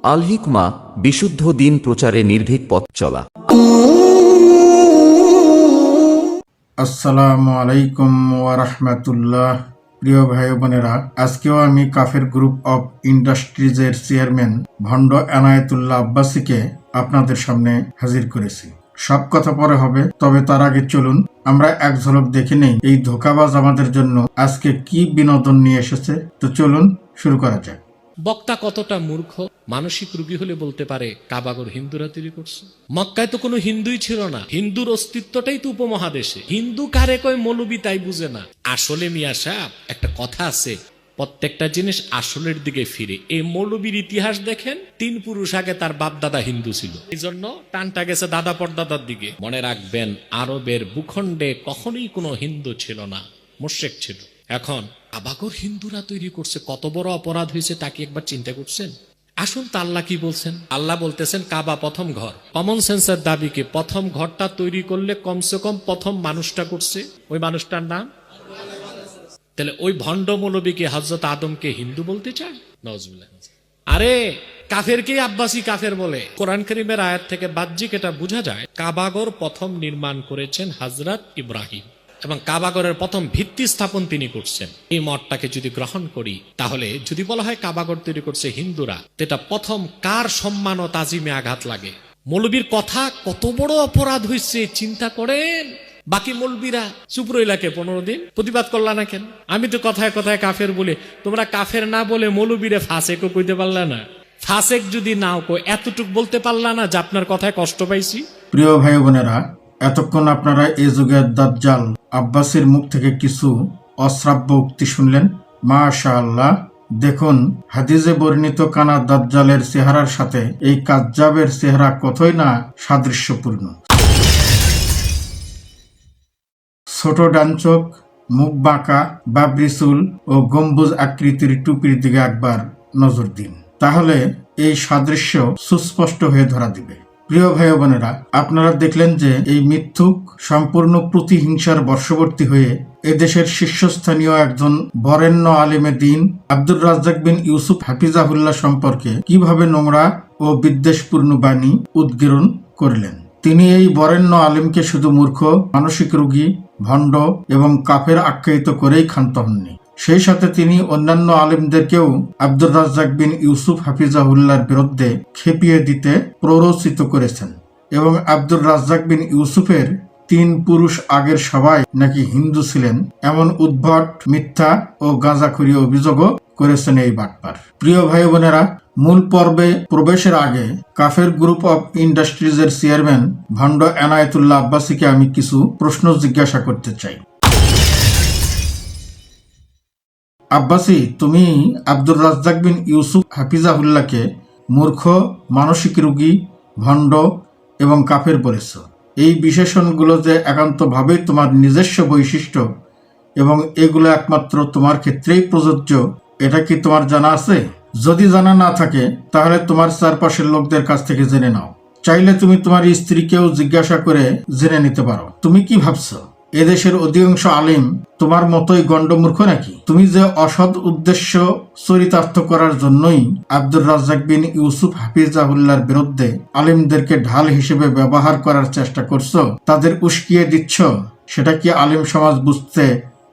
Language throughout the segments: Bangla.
আল হিকমা, বিশুদ্ধ দিন প্রচারে নির্ভীক পথ চলা। আসসালামু আলাইকুম ওয়া রাহমাতুল্লাহ। প্রিয় ভাই বোনেরা, আজকেও আমি কাফের গ্রুপ অফ ইন্ডাস্ট্রিজের চেয়ারম্যান ভণ্ড এনায়েতুল্লাহ আব্বাসীকে আপনাদের সামনে হাজির করেছি। সব কথা পরে হবে, তবে তার আগে চলুন আমরা এক ঝলক দেখে নেই এই ধোঁকাবাজ আমাদের জন্য আজকে কি বিনোদন নিয়ে এসেছে। তো চলুন শুরু করা যাক। বক্তা কতটা মূর্খ, মানসিক রোগী হলে বলতে পারে কাবাগর হিন্দুরা তৈরি করছে। মক্কায় তো কোনো হিন্দুই ছিল না, হিন্দুর অস্তিত্বটাই তো উপমহাদেশে। হিন্দু কারে কয় মৌলবি তাই বুঝে না। আসলে মিয়া সাহেব, একটা কথা আছে, প্রত্যেকটা জিনিস আসলের দিকে ফিরে। এই মৌলবীর ইতিহাস দেখেন, 3 পুরুষ আগে তার বাপ দাদা হিন্দু ছিল, এই জন্য টানটা গেছে দাদা পরদাদার দিকে। মনে রাখবেন, আরবের ভূখণ্ডে কখনোই কোনো হিন্দু ছিল না, মুশরিক ছিল। এখন কাবাগর হিন্দুরা তৈরি করছে, কত বড় অপরাধ হয়েছে তা কি একবার চিন্তা করছেন? আসুন তা আল্লাহ কি বলছেন। আল্লাহ বলতেছেন কাবা প্রথম ঘর। কমন সেন্সের দাবিকে প্রথম ঘরটা তৈরি করলে কমসে কম প্রথম মানুষটা করছে, ওই মানুষটার নাম। তাহলে ওই ভণ্ড মৌলবীকে হযরত আদমকে হিন্দু বলতে চায়? নাউজুবিল্লাহ। আরে কাফেরকে আব্বাসী কাফের বলে। কোরআন কারীমের আয়াত থেকে বাহ্যিক এটা বোঝা যায়, কাবাগর প্রথম নির্মাণ করেছেন হযরত ইব্রাহিম এবং কাবাগরের প্রথম ভিত্তি স্থাপন তিনি করছেন। এই মতটাকে যদি গ্রহণ করি, তাহলে যদি বলা হয় কাবাগর তৈরি করছে হিন্দুরা, এটা প্রথম কার সম্মান ও তাজিমে আঘাত লাগে? মৌলবীর কথা কত বড় অপরাধ হয়েছে চিন্তা করেন। বাকি মৌলবীরা চুপ রইলাকে 15 দিন, প্রতিবাদ করলা না কেন? আমি তো কথায় কথায় কাফের বলে, তোমরা কাফের না বলে মৌলবীরে ফাসেকও কইতে পারলা না। ফাসেক যদি নাও কই, এতটুক বলতে পারলা না যে আপনার কথায় কষ্ট পাইছি? প্রিয় ভাই বোনেরা, এতক্ষণ আপনারা এই যুগের দাজ্জাল আব্বাসীর মুখ থেকে কিছু অশ্রাব্য উক্তি শুনলেন। মাশাআল্লাহ, দেখুন হাদিসে বর্ণিত কানা দাজ্জালের চেহারার সাথে এই কাজ্জাবের চেহারা কতই না সাদৃশ্যপূর্ণ। ছোট ডানচোখ, মুখ বাঁকা, বাবরি চুল ও গম্বুজ আকৃতির টুপির দিকে একবার নজর দিন, তাহলে এই সাদৃশ্য সুস্পষ্ট হয়ে ধরা দিবে। প্রিয় ভাই বোনেরা, আপনারা দেখলেন যে এই মিথ্যুক সম্পূর্ণ প্রতিহিংসার বর্ষবর্তী হয়ে এদেশের শীর্ষস্থানীয় একজন বরেণ্য আলেমে দিন আব্দুর রাজ্জাক বিন ইউসুফ হাফিজাহুল্লাহ সম্পর্কে কিভাবে নোংরা ও বিদ্বেষপূর্ণ বাণী উদ্গীরণ করলেন। তিনি এই বরেণ্য আলেমকে শুধু মূর্খ, মানসিক রোগী, ভণ্ড এবং কাফের আখ্যায়িত করেই ক্ষান্ত হননি, সেই সাথে তিনি অন্যান্য আলেমদেরকেও আব্দুর রাজ্জাক বিন ইউসুফ হাফিজাহুল্লাহর বিরুদ্ধে খেপিয়ে দিতে প্ররোচিত করেছেন এবং আব্দুর রাজ্জাক বিন ইউসুফের 3 পুরুষ আগের সবাই নাকি হিন্দু ছিলেন এমন উদ্ভট, মিথ্যা ও গাঁজাখুরি অভিযোগও করেছেন এই বাটপার। প্রিয় ভাই বোনেরা, মূল পর্বে প্রবেশের আগে কাফের গ্রুপ অফ ইন্ডাস্ট্রিজের চেয়ারম্যান ভণ্ড এনায়েতুল্লাহ আব্বাসীকে আমি কিছু প্রশ্ন জিজ্ঞাসা করতে চাই। আব্বাসী, তুমি আব্দুর রাজ্জাক বিন ইউসুফ হাফিজাহুল্লাহকে মূর্খ, মানসিক রোগী, ভণ্ড এবং কাফের বলেছ। এই বিশেষণগুলো যে একান্তভাবেই তোমার নিজস্ব বৈশিষ্ট্য এবং এগুলো একমাত্র তোমার ক্ষেত্রেই প্রযোজ্য, এটা কি তোমার জানা আছে? যদি জানা না থাকে তাহলে তোমার চারপাশের লোকদের কাছ থেকে জেনে নাও। চাইলে তুমি তোমার স্ত্রীকেও জিজ্ঞাসা করে জেনে নিতে পারো। তুমি কি ভাবছো এদেশের অধিকাংশ আলিম তোমার মতোই গণ্ডমূর্খ নাকি? তুমি যে অসৎ উদ্দেশ্য চরিতার্থ করার জন্যই আব্দুর রাজ্জাক বিন ইউসুফ হাফিজাহুল্লাহর বিরুদ্ধে আলিমদেরকে ঢাল হিসেবে ব্যবহার করার চেষ্টা করছো, তাদের উস্কিয়ে দিচ্ছ, সেটা কি আলিম সমাজ বুঝতে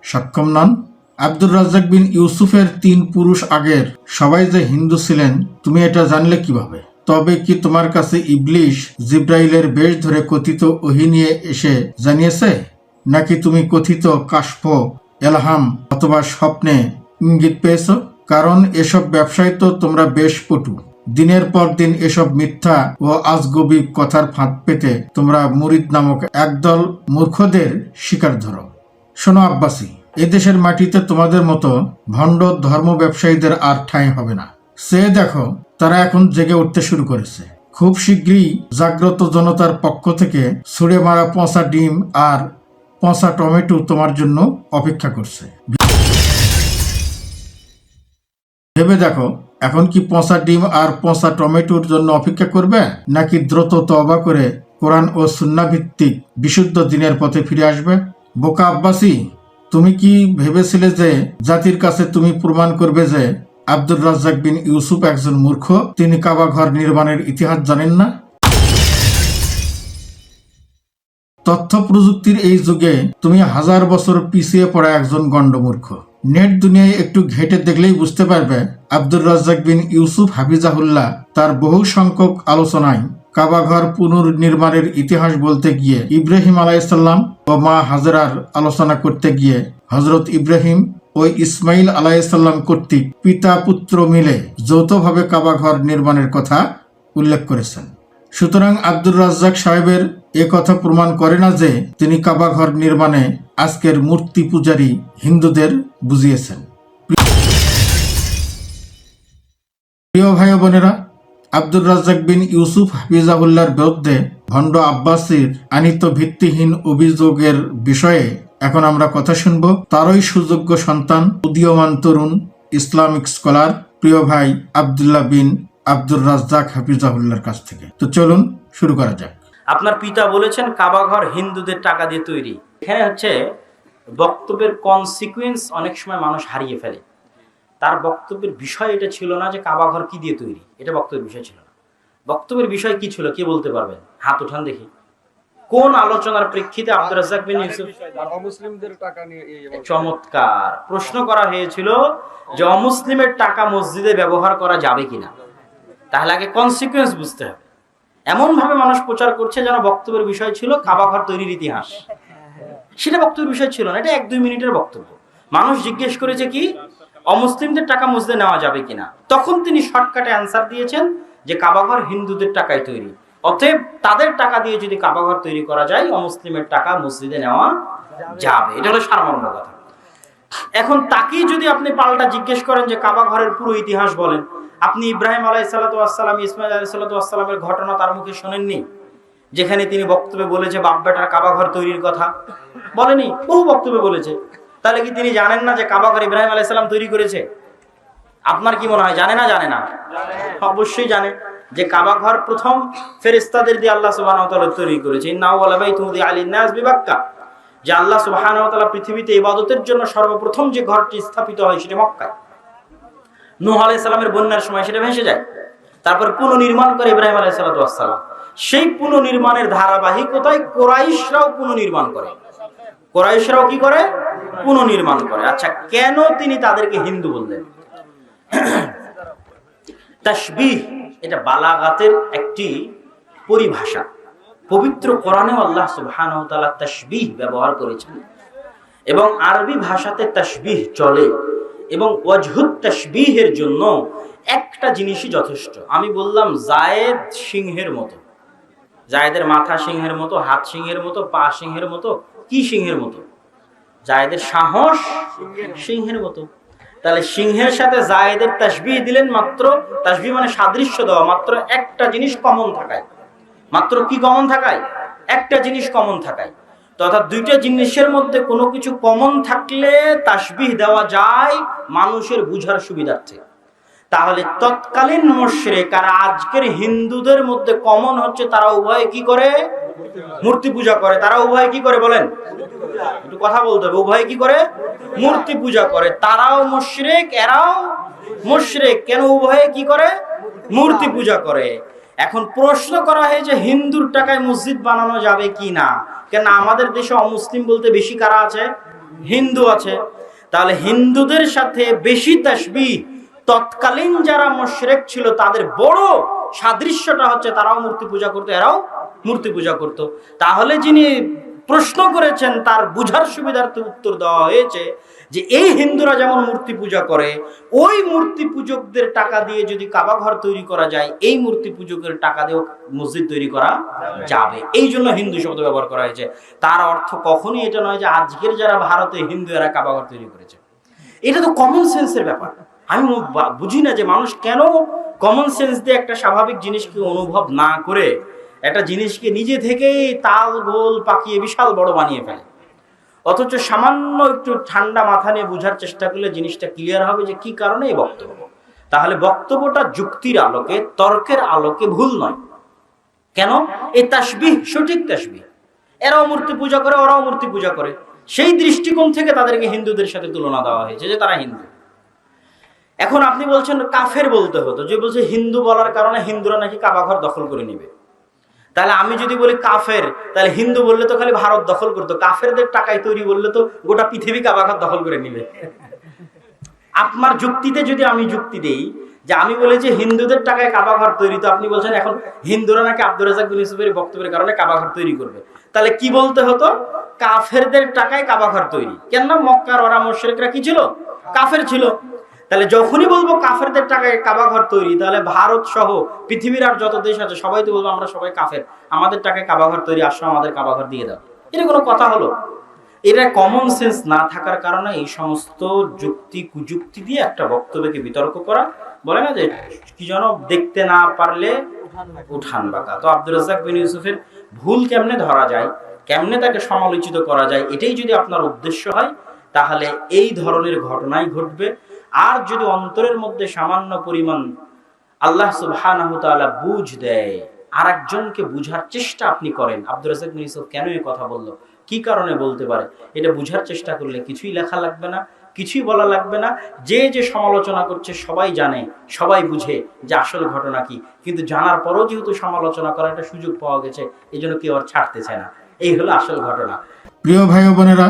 সক্ষম নন? আব্দুর রাজ্জাক বিন ইউসুফের 3 পুরুষ আগের সবাই যে হিন্দু ছিলেন, তুমি এটা জানলে কিভাবে? তবে কি তোমার কাছে ইবলিশ জিব্রাইলের বেশ ধরে কথিত ওহী নিয়ে এসে জানিয়েছে, নাকি তুমি কথিত কাশফ, এলহাম অথবা স্বপ্নে ইঙ্গিত পেয়েছ? কারণ এসব ব্যবসায় তো তোমরা বেশ পটু। দিনের পর দিন এসব মিথ্যা ও আজগবি কথার ফাঁদ পেতে তোমরা মুরিদ নামক একদল মূর্খদের শিকার ধরো। শোনো আব্বাসী, এদেশের মাটিতে তোমাদের মতো ভণ্ড ধর্ম ব্যবসায়ীদের আর ঠাঁই হবে না। সে দেখো, তারা এখন জেগে উঠতে শুরু করেছে। খুব শীঘ্রই জাগ্রত জনতার পক্ষ থেকে ছুঁড়ে মারা পচা ডিম আর পচা টমেটো তোমার জন্য অপেক্ষা করছে। ভেবে দেখো, এখন কি পচা ডিম আর পচা টমেটোর জন্য অপেক্ষা করবে, নাকি দ্রুত তওবা করে কোরআন ও সুন্নাহ ভিত্তিক বিশুদ্ধ দিনের পথে ফিরে আসবে? বোকা আব্বাসী, তুমি কি ভেবেছিলে যে জাতির কাছে তুমি প্রমাণ করবে যে আব্দুর রাজ্জাক বিন ইউসুফ একজন মূর্খ, তিনি কাবা ঘর নির্মাণের ইতিহাস জানেন না। তথ্য প্রযুক্তির এই যুগে তুমি 1000 বছর পিছিয়ে পড়া একজন গণ্ডমূর্খ। নেট দুনিয়ায় একটু ঘেটে দেখলেই বুঝতে পারবে আব্দুর রাজ্জাক বিন ইউসুফ হাফিজাহুল্লাহ তার বহু সংখ্যক আলোচনায় কাবাঘর পুনর্নির্মাণের ইতিহাস বলতে গিয়ে ইব্রাহিম আলাইসাল্লাম ও মা হাজেরার আলোচনা করতে গিয়ে হজরত ইব্রাহিম ও ইসমাইল আলাইসাল্লাম কর্তৃক পিতা পুত্র মিলে যৌথভাবে কাবাঘর নির্মাণের কথা উল্লেখ করেছেন। সুতরাং আব্দুর রাজ্জাক সাহেবের এ কথা প্রমাণ করে না যে তিনি কাবাঘর নির্মাণে আজকের মূর্তি পূজারী হিন্দুদের বুঝিয়েছেন। প্রিয় ভাই বোনেরা, আব্দুর রাজ্জাক বিন ইউসুফ হাফিজাহুল্লাহর বিরুদ্ধে ভণ্ড আব্বাসীর আনিত ভিত্তিহীন অভিযোগের বিষয়ে এখন আমরা কথা শুনব তারই সুযোগ্য সন্তান, উদীয়মান তরুণ ইসলামিক স্কলার প্রিয় ভাই আব্দুল্লাহ বিন আব্দুর রাজ্জাক হাফিজাহুল্লাহর কাছ থেকে। তো চলুন শুরু করা যাক। আপনার পিতা বলেছেন কাবাঘর হিন্দুদের টাকা দিয়ে তৈরি। এখানে হচ্ছে বক্তব্যের কনসিকুয়েন্স অনেক সময় মানুষ হারিয়ে ফেলে। তার বক্তব্যের বিষয় এটা ছিল না যে কাবাঘর কি দিয়ে তৈরি, এটা বক্তব্যের বিষয় ছিল না। বক্তব্যের বিষয় কি ছিল কে বলতে পারবেন? হাত উঠান দেখি। কোন আলোচনার প্রেক্ষিতে আব্দুর রাজ্জাক বিন ইউসুফ? অমুসলিমদের টাকা নিয়ে চমৎকার প্রশ্ন করা হয়েছিল যে অমুসলিমের টাকা মসজিদে ব্যবহার করা যাবে কিনা। তাহলে আগে কনসিকুয়েন্স বুঝতে হবে। এমন ভাবে মানুষ প্রচার করছে যেন বক্তব্যের বিষয় ছিল কাবাঘর তৈরির ইতিহাস। সেটা বক্তব্যের বিষয় ছিল না, এটা 1-2 মিনিটের বক্তব্য। মানুষ জিজ্ঞেস করেছে কি অমুসলিমদের টাকা মসজিদে নেওয়া যাবে কিনা, তখন তিনি শর্টকাটে অ্যান্সার দিয়েছেন যে কাবাঘর হিন্দুদের টাকায় তৈরি, অতএব তাদের টাকা দিয়ে যদি কাবাঘর তৈরি করা যায় অমুসলিমের টাকা মসজিদে নেওয়া যাবে। এটা হলো সারমর্ম কথা। এখন তাকেই যদি আপনি পাল্টা জিজ্ঞেস করেন যে কাবাঘরের পুরো ইতিহাস বলেন, আপনি ইব্রাহিম আলাইহিসসালাম ইসমাইল আলাইহিসসালামের ঘটনা তার মুখে শোনেননি? যেখানে তিনি বক্তব্যে বলেছে বাপ বেটার কাবাঘর তৈরির কথা বলেনি, বহু বক্তব্যে বলেছে। তাহলে কি তিনি জানেন না যে কাবাঘর ইব্রাহিম আলাইহিসসালাম তৈরি করেছে? আপনার কি মনে হয় জানে না? জানে না, অবশ্যই জানে যে কাবাঘর প্রথম ফেরেশতাদের দিয়ে আল্লাহ সুবহানাহু ওয়া তাআলা তৈরি করেছে। ইন্নাহু ওয়া লাবাইতুন লিন নাস বিবাক্কা, যে আল্লাহ সুবহানাহু ওয়া তাআলা পৃথিবীতে ইবাদতের জন্য সর্বপ্রথম যে ঘরটি স্থাপিত হয় সেটা মক্কায়। নূহ আলাইহিস সালামের বন্যার সময় সেটা ভেসে যায়, তারপর পুনর্নির্মাণ করে ইব্রাহিম আলাইহিস সালাম। সেই পুনর্নির্মাণের ধারাবাহিকতায় কুরাইশরাও পুনর্নির্মাণ করে। কুরাইশরাও কি করে? পুনর্নির্মাণ করে। আচ্ছা, কেন তিনি তাদেরকে হিন্দু বললেন? তাশবিহ, এটা বালাগাতের একটি পরিভাষা। পবিত্র কোরআনেও আল্লাহ সুবহানাহু ওয়া তাআলা তাশবিহ ব্যবহার করেছেন এবং আরবি ভাষাতে তাশবিহ চলে এবং ওয়াজহুত তাশবিহের জন্য একটা জিনিসই যথেষ্ট। আমি বললাম জায়েদ সিংহের মতো, জায়েদের মাথা সিংহের মতো, হাত সিংহের মতো, পা সিংহের মতো। কি সিংহের মতো? জায়েদের সাহস সিংহের মতো। তাহলে সিংহের সাথে জায়েদের তাশবিহ দিলেন, মাত্র তাশবিহ মানে সাদৃশ্য দেওয়া, মাত্র একটা জিনিস কমন থাকায়। মাত্র কি কমন থাকায়? একটা জিনিস কমন থাকায়। অর্থাৎ দুইটা জিনিসের মধ্যে কোনো কিছু কমন থাকলে তাশবিহ দেওয়া যায় মানুষের বুঝার সুবিধার্থে। তাহলে তৎকালীন মুশরিক আর আজকের হিন্দুদের মধ্যে কমন হচ্ছে তারা উভয়ে কি করে? মূর্তি পূজা করে। তারা উভয়ে কি করে বলেন? একটু কথা বলতে হবে। উভয়ে কি করে? মূর্তি পূজা করে। তারাও মুশরিক, এরাও মুশরিক। কেন? উভয়ে কি করে? মূর্তি পূজা করে। এখন প্রশ্ন করা হয় যে হিন্দুর টাকায় মসজিদ বানানো যাবে কি না। কেন আমাদের দেশে অমুসলিম বলতে বেশি কারা আছে? হিন্দু আছে। তাহলে হিন্দুদের সাথে বেশি তাশবিহ তৎকালীন যারা মুশরিক ছিল তাদের বড় সাদৃশ্যটা হচ্ছে তারাও মূর্তি পূজা করতো, এরাও মূর্তি পূজা করতো। তাহলে যিনি প্রশ্ন করেছেন তার বুঝার সুবিধার্থে উত্তর দেওয়া হয়েছে যে এই হিন্দুরা যেমন মূর্তি পূজা করে, ওই মূর্তি পূজকদের টাকা দিয়ে যদি কাবা ঘর তৈরি করা যায়, এই মূর্তি পূজকের টাকা দিয়েও মসজিদ তৈরি করা যাবে। এই জন্য হিন্দু শব্দ ব্যবহার করা হয়েছে। তার অর্থ কখনোই এটা নয় যে আজকের যারা ভারতে হিন্দু এরা কাবা ঘর তৈরি করেছে। এটা তো কমন সেন্সের ব্যাপার। আমি বুঝি না যে মানুষ কেন কমন সেন্স দিয়ে একটা স্বাভাবিক জিনিসকে অনুভব না করে একটা জিনিসকে নিজে থেকেই তাল গোল পাকিয়ে বিশাল বড় বানিয়ে ফেলে। অথচ সামান্য একটু ঠান্ডা মাথা নিয়ে বোঝার চেষ্টা করলে জিনিসটা ক্লিয়ার হবে যে কি কারণে এই বক্তব্য। তাহলে বক্তব্যটা যুক্তির আলোকে, তর্কের আলোকে ভুল নয়। কেন? এই তাসবিহ সঠিক তাসবিহ। এরাও মূর্তি পূজা করে, ওরাও মূর্তি পূজা করে। সেই দৃষ্টিকোণ থেকে তাদেরকে হিন্দুদের সাথে তুলনা দেওয়া হয়েছে যে তারা হিন্দু। এখন আপনি বলছেন কাফের বলতে হতো, যে বলছে হিন্দু বলার কারণে হিন্দুরা নাকি কাবাঘর দখল করে নিবে। তাহলে আমি যদি বলি কাফের, তাহলে হিন্দু বললে তো খালি ভারত দখল করতো, কাফেরদের টাকায় তৈরি বললে তো গোটা পৃথিবী কাবাঘর দখল করে নিবে। আপনার যুক্তিতে যদি আমি যুক্তি দেই যে আমি বলেছি হিন্দুদের টাকায় কাবাঘর তৈরি, তো আপনি বলছেন এখন হিন্দুরা নাকি আব্দুর রাজ্জাক বিন ইউসুফের বক্তব্যের কারণে কাবাঘর তৈরি করবে। তাহলে কি বলতে হতো? কাফেরদের টাকায় কাবাঘর তৈরি। কেন? মক্কার ওরা মুশরিকরা কি ছিল? কাফের ছিল। তাহলে যখনই বলবো কাফেরদের টাকায় কাবাঘর তৈরি, তাহলে ভারত সহ পৃথিবীর আর যত দেশ আছে সবাই তো বলবো আমরা সবাই কাফের, আমাদের টাকায় কাবাঘর তৈরি, আসো আমাদের কাবাঘর দিয়ে দাও। এটা কোনো কথা হলো? এটা কমন সেন্স না থাকার কারণে এই সমস্ত যুক্তি কুযুক্তি দিয়ে একটা বক্তব্যকে বিতর্ক করা, বলে না যে কি যেন দেখতে না পারলে উঠান বাঁকা। তো আব্দুর রাজ্জাক বিন ইউসুফের ভুল কেমনে ধরা যায়, কেমনে তাকে সমালোচিত করা যায়, এটাই যদি আপনার উদ্দেশ্য হয় তাহলে এই ধরনের ঘটনাই ঘটবে। আর যদি অন্তরের মধ্যে সামান্য পরিমাণ আল্লাহ সুবহানাহু ওয়া তাআলা বুঝ দেয়, আর একজনকে বুঝার চেষ্টা আপনি করেন, আব্দুর রাজ্জাক বিন ইউসুফ কেন এই কথা বললো, কি কারণে বলতে পারে, এটা বুঝার চেষ্টা করলে কিছুই লেখা লাগবে না, কিছুই বলা লাগবে না। যে যে সমালোচনা করছে সবাই জানে, সবাই বুঝে যে আসল ঘটনা কি, কিন্তু জানার পরও যেহেতু সমালোচনা করার একটা সুযোগ পাওয়া গেছে, এই জন্য কেউ আর ছাড়তে চায় না। এই হলো আসল ঘটনা। প্রিয় ভাই ও বোনেরা,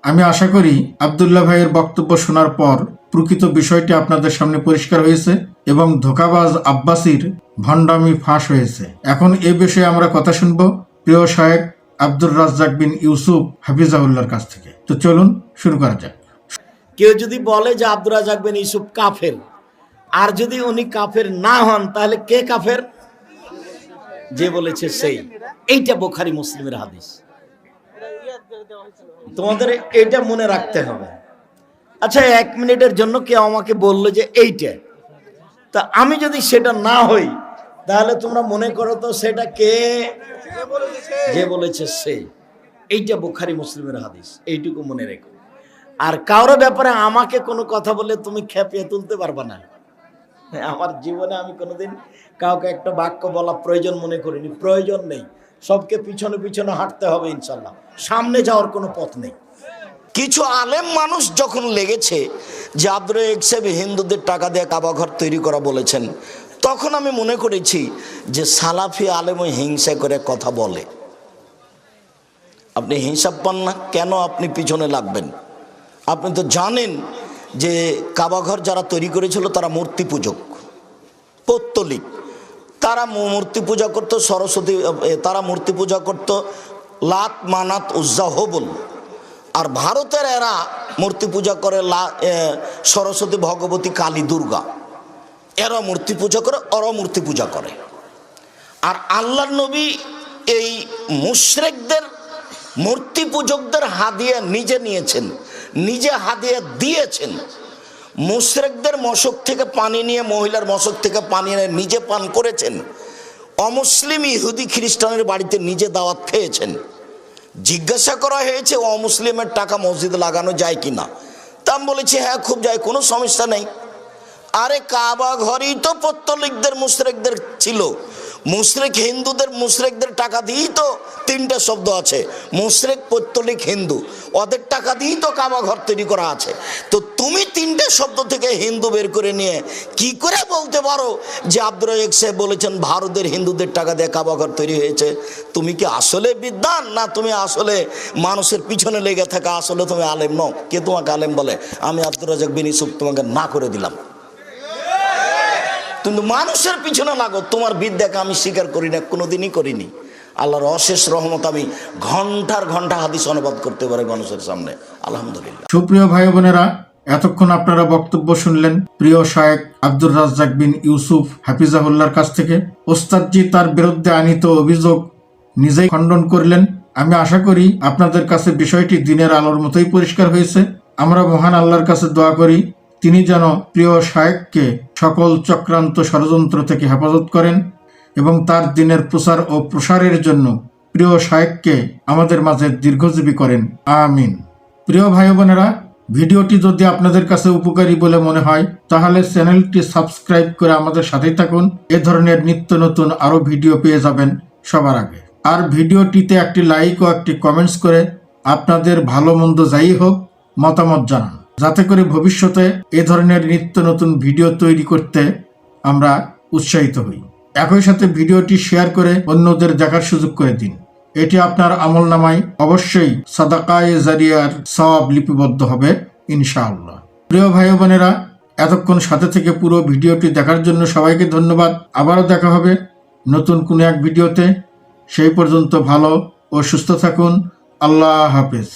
আমি আশা করি আব্দুল্লাহ ভাইয়ের বক্তব্য শোনার পর প্রকৃত বিষয়টি আপনাদের সামনে পরিষ্কার হয়েছে এবং ধোঁকাবাজ আব্বাসীর ভণ্ডামি ফাঁস হয়েছে। এখন এ বিষয়ে আমরা কথা শুনব প্রিয় শায়েখ আব্দুর রাজ্জাক বিন ইউসুফ হাফিজাহুল্লাহর কাছ থেকে। তো চলুন শুরু করা যাক। কেউ যদি বলে যে আব্দুর রাজ্জাক বিন ইউসুফ কাফের, আর যদি উনি কাফের না হন, তাহলে কে কাফের? যে বলেছে সেই। এইটা বুখারী মুসলিমের হাদিস, তোমাদের এইটা মনে রাখতে হবে। আচ্ছা, 1 মিনিটের জন্য কেউ আমাকে বললো যে এইটা, তা আমি যদি সেটা না হই, তাহলে তোমরা মনে করো তো সেটা কে? যে বলেছে সেই। এইটা বুখারী মুসলিমের হাদিস, এইটুকু মনে রেখো। আর কারোর ব্যাপারে আমাকে কোনো কথা বলে তুমি খেপিয়ে তুলতে পারবে না। আমার জীবনে আমি কোনোদিন কাউকে একটা বাক্য বলা প্রয়োজন মনে করিনি, প্রয়োজন নেই। সবকে পিছনে পিছনে হাঁটতে হবে ইনশাল্লাহ, সামনে যাওয়ার কোনো পথ নেই। কিছু আলেম মানুষ যখন লেগেছে যে আব্দুর রাজ্জাক সাহেব হিন্দুদের টাকা দিয়ে কাবাঘর তৈরি করা বলেছেন, তখন আমি মনে করেছি যে সালাফি আলেম ওই হিংসা করে কথা বলে। আপনি হিংসা পান না কেন? আপনি পিছনে লাগবেন। আপনি তো জানেন যে কাবাঘর যারা তৈরি করেছিল তারা মূর্তি পূজক, পৌত্তলিক। তারা মূর্তি পূজা করতো সরস্বতী, তারা মূর্তি পূজা করতো লাত, মানাত, উজ্জা, হবল। আর ভারতের এরা মূর্তি পূজা করে সরস্বতী, ভগবতী, কালী, দুর্গা। এরা মূর্তি পূজা করে, ওরা মূর্তি পূজা করে। আর আল্লাহর নবী এই মুশরিকদের, মূর্তি পূজকদের হাদিয়া নিজে নিয়েছেন, নিজে হাদিয়া দিয়েছেন। মুশরিকদের মশক থেকে পানি নিয়ে, মহিলার মশক থেকে পানি নিয়ে নিজে পান করেছেন। অমুসলিম ইহুদি খ্রিস্টানের বাড়িতে নিজে দাওয়াত খেয়েছেন। জিজ্ঞাসা করা হয়েছে অমুসলিমের টাকা মসজিদে লাগানো যায় কিনা, তা আমি বলেছি হ্যাঁ খুব যায়, কোনো সমস্যা নেই। আরে কাবা ঘরই তো পৌত্তলিকদের, মুশরিকদের ছিল। মুশরিক হিন্দুদের, মুশরিকদের টাকা দিয়েই তো 3টে শব্দ আছে, মুশরিক, পৌত্তলিক, হিন্দু। ওদের টাকা দিয়েই তো কাবা ঘর তৈরি করা আছে। তো তুমি 3টে শব্দ থেকে হিন্দু বের করে নিয়ে কি করে বলতে পারো যে আব্দুর রাজ্জাক সাহেব বলেছেন ভারতের হিন্দুদের টাকা দিয়ে কাবা ঘর তৈরি হয়েছে? তুমি কি আসলে বিদ্বান, না তুমি আসলে মানুষের পিছনে লেগে থাকা, আসলে তুমি আলেম নও? কে তোমাকে আলেম বলে? আমি আব্দুর রাজ্জাক বিন ইউসুফ তোমাকে না করে দিলাম। কিন্তু মানুষের পিছনে লাগো, তোমার বিদ্যাকে আমি স্বীকার করি না, কোনোদিনই করিনি। আল্লাহর অশেষ রহমত, আমি ঘন্টার ঘন্টা হাদিস অনুবাদ করতে পারি মানুষের সামনে, আলহামদুলিল্লাহ। সুপ্রিয় ভাই বোনেরা, এতক্ষণ আপনারা বক্তব্য শুনলেন প্রিয় শায়েখ আব্দুর রাজ্জাক বিন ইউসুফ হাফিজাহুল্লাহর কাছ থেকে। ওস্তাদজি তার বিরুদ্ধে আনিত অভিযোগ নিজেই খণ্ডন করলেন। আমি আশা করি আপনাদের কাছে বিষয়টি দিনের আলোর মতোই পরিষ্কার হয়েছে। আমরা মহান আল্লাহর কাছে দোয়া করি তিনি যেন প্রিয় শায়েখকে সকল চক্রান্ত ষড়যন্ত্র থেকে হেফাজত করেন এবং তার দিনের প্রচার ও প্রসারের জন্য প্রিয় শায়েখকে আমাদের মাঝে দীর্ঘজীবী করেন, আমিন। প্রিয় ভাই বোনেরা, ভিডিওটি যদি আপনাদের কাছে উপকারী বলে মনে হয় তাহলে চ্যানেলটি সাবস্ক্রাইব করে আমাদের সাথেই থাকুন। এ ধরনের নিত্য নতুন আরো ভিডিও পেয়ে যাবেন সবার আগে। আর ভিডিওটিতে একটি লাইক ও একটি কমেন্টস করে আপনাদের ভালো মন্দ যাই হোক মতামত জানান। যাতে করে ভবিষ্যতে এ ধরনের নিত্য নতুন ভিডিও তৈরি করতে আমরা উৎসাহিত হই। একই সাথে ভিডিওটি শেয়ার করে অন্যদের দেখার সুযোগ করে দিন। এটি আপনার আমলনামায় অবশ্যই সাদাকায়ে জারিয়ার সওয়াব লিপিবদ্ধ হবে ইনশাআল্লাহ। প্রিয় ভাই ও বোনেরা, এতক্ষণ সাথে থেকে পুরো ভিডিওটি দেখার জন্য সবাইকে ধন্যবাদ। আবারও দেখা হবে নতুন কোনো এক ভিডিওতে। সেই পর্যন্ত ভালো ও সুস্থ থাকুন। আল্লাহ হাফেজ।